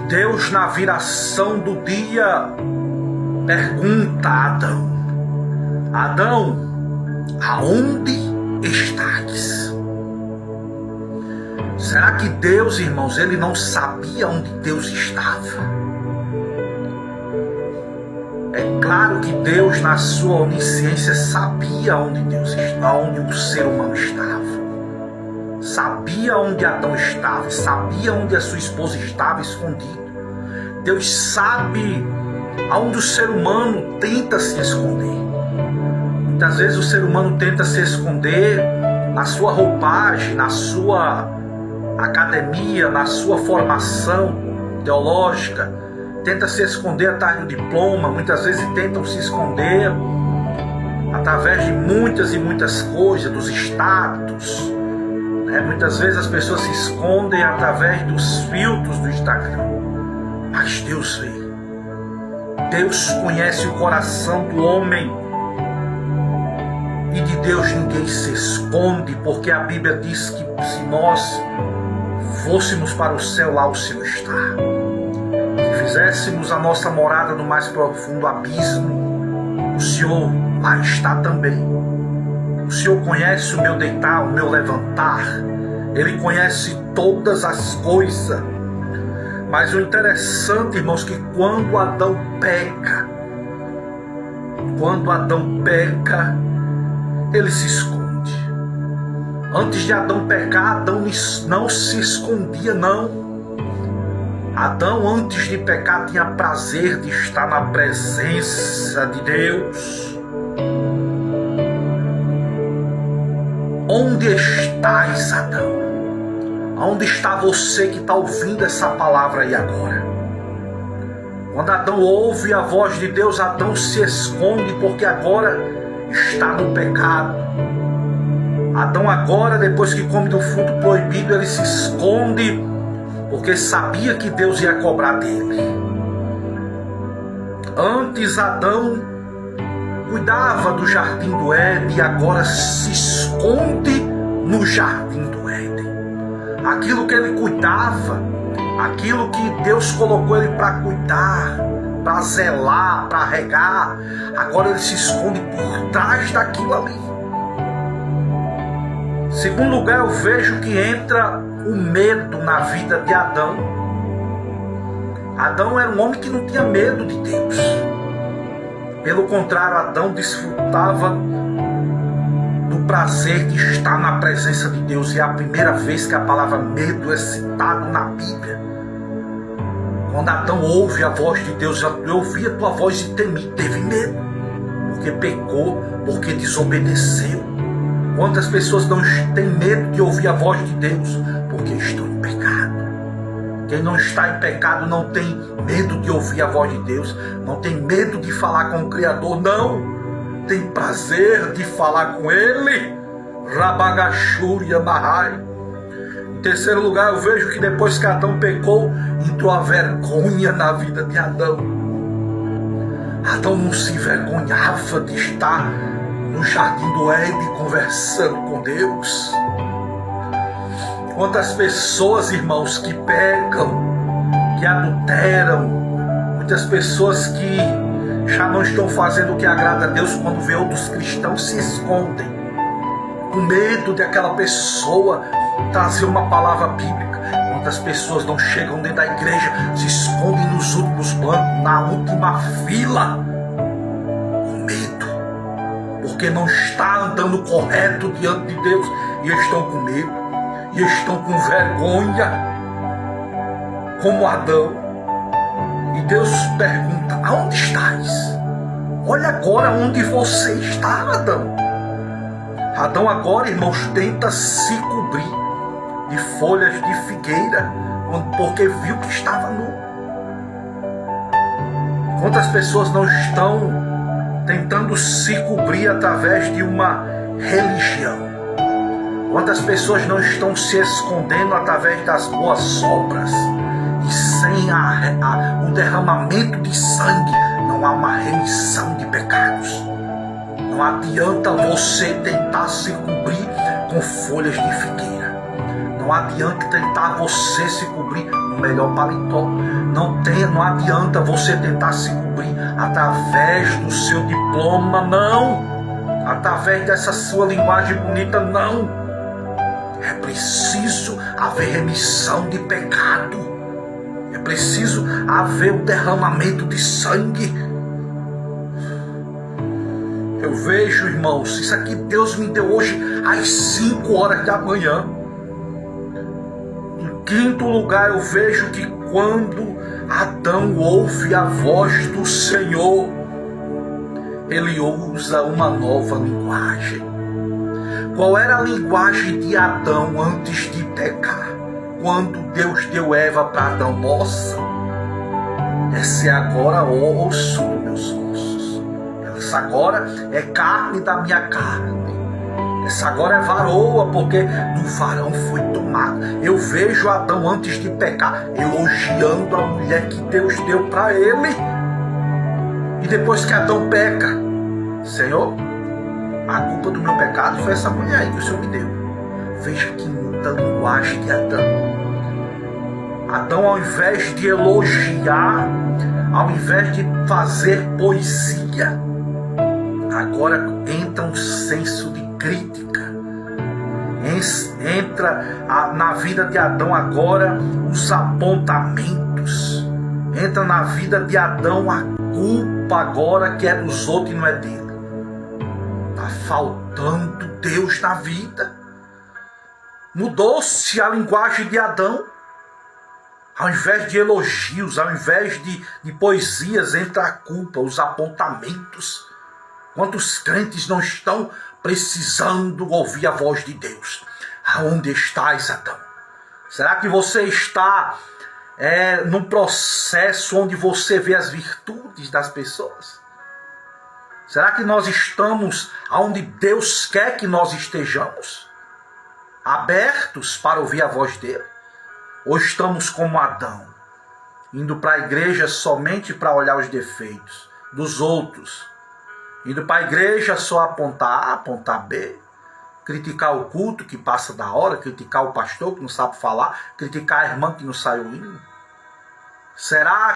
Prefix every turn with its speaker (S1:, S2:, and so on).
S1: Deus, na viração do dia, pergunta a Adão: Adão, aonde estás? Será que Deus, irmãos, ele não sabia onde Deus estava? É claro que Deus, na sua onisciência, sabia onde Deus estava, onde o ser humano estava. Sabia onde Adão estava, sabia onde a sua esposa estava escondida. Deus sabe aonde o ser humano tenta se esconder. Muitas vezes o ser humano tenta se esconder na sua roupagem, na sua academia, na sua formação teológica, tenta se esconder atrás do diploma, muitas vezes tentam se esconder através de muitas e muitas coisas, dos status, né? Muitas vezes as pessoas se escondem através dos filtros do Instagram, mas Deus vê. Deus conhece o coração do homem, e de Deus ninguém se esconde, porque a Bíblia diz que se nós fôssemos para o céu, lá o Senhor está. Se fizéssemos a nossa morada no mais profundo abismo, o Senhor lá está também. O Senhor conhece o meu deitar, o meu levantar. Ele conhece todas as coisas. Mas o interessante, irmãos, que quando Adão peca, ele se esconde. Antes de Adão pecar, Adão não se escondia, não. Adão, antes de pecar, tinha prazer de estar na presença de Deus. Onde estás, Adão? Onde está você que está ouvindo essa palavra aí agora? Quando Adão ouve a voz de Deus, Adão se esconde, porque agora está no pecado. Adão agora, depois que come do fruto proibido, ele se esconde, porque sabia que Deus ia cobrar dele. Antes Adão cuidava do jardim do Éden, e agora se esconde no jardim do Éden. Aquilo que ele cuidava, aquilo que Deus colocou ele para cuidar, para zelar, para regar, agora ele se esconde por trás daquilo ali. Segundo lugar, eu vejo que entra o medo na vida de Adão. Adão era um homem que não tinha medo de Deus. Pelo contrário, Adão desfrutava do prazer de estar na presença de Deus. E é a primeira vez que a palavra medo é citada na Bíblia. Quando Adão ouve a voz de Deus, eu ouvi a tua voz e temi, teve medo, porque pecou, porque desobedeceu. Quantas pessoas não têm medo de ouvir a voz de Deus? Porque estão em pecado. Quem não está em pecado não tem medo de ouvir a voz de Deus, não tem medo de falar com o Criador, não. Tem prazer de falar com Ele. Rabagachúria Mahai. Em terceiro lugar, eu vejo que depois que Adão pecou, entrou a vergonha na vida de Adão. Adão não se envergonhava de estar no jardim do Éden conversando com Deus. Quantas pessoas, irmãos, que pecam, que adulteram, muitas pessoas que já não estão fazendo o que agrada a Deus, quando vê outros cristãos se escondem, com medo de aquela pessoa trazer uma palavra bíblica. Quantas pessoas não chegam dentro da igreja, se escondem nos últimos bancos, na última fila, com medo, porque não está andando correto diante de Deus, e estão com medo, e estão com vergonha, como Adão. E Deus pergunta: aonde estás? Olha agora onde você está, Adão. Adão agora, irmãos, tenta se cobrir de folhas de figueira, porque viu que estava nu. Quantas pessoas não estão tentando se cobrir através de uma religião? Quantas pessoas não estão se escondendo através das boas obras? E sem o derramamento de sangue não há uma remissão de pecados. Não adianta você tentar se cobrir com folhas de figueira. Não adianta tentar você se cobrir com o melhor paletó. Não adianta você tentar se cobrir através do seu diploma, não. Através dessa sua linguagem bonita, não. É preciso haver remissão de pecado. É preciso haver o derramamento de sangue. Eu vejo, irmãos, isso aqui Deus me deu hoje às 5 horas da manhã. Em quinto lugar, eu vejo que quando Adão ouve a voz do Senhor, ele usa uma nova linguagem. Qual era a linguagem de Adão antes de pecar? Quando Deus deu Eva para Adão, nossa, esse é agora osso dos meus ossos. Essa agora é carne da minha carne. Essa agora é varoa, porque do varão foi tomada. Eu vejo Adão antes de pecar elogiando a mulher que Deus deu para ele. E depois que Adão peca, Senhor, a culpa do meu pecado foi essa mulher aí que o Senhor me deu. Veja que muita linguagem de Adão. Adão, ao invés de elogiar, ao invés de fazer poesia, agora entra um senso de crítica. Entra na vida de Adão agora os apontamentos. Entra na vida de Adão a culpa agora que é dos outros e não é dele. Está faltando Deus na vida. Mudou-se a linguagem de Adão. Ao invés de elogios, ao invés de poesias, entra a culpa, os apontamentos. Quantos crentes não estão precisando ouvir a voz de Deus? Aonde estás, Adão? Será que você está num processo onde você vê as virtudes das pessoas? Será que nós estamos onde Deus quer que nós estejamos? Abertos para ouvir a voz dele? Ou estamos como Adão, indo para a igreja somente para olhar os defeitos dos outros? Indo para a igreja só apontar A, apontar B, criticar o culto que passa da hora, criticar o pastor que não sabe falar, criticar a irmã que não saiu indo? Será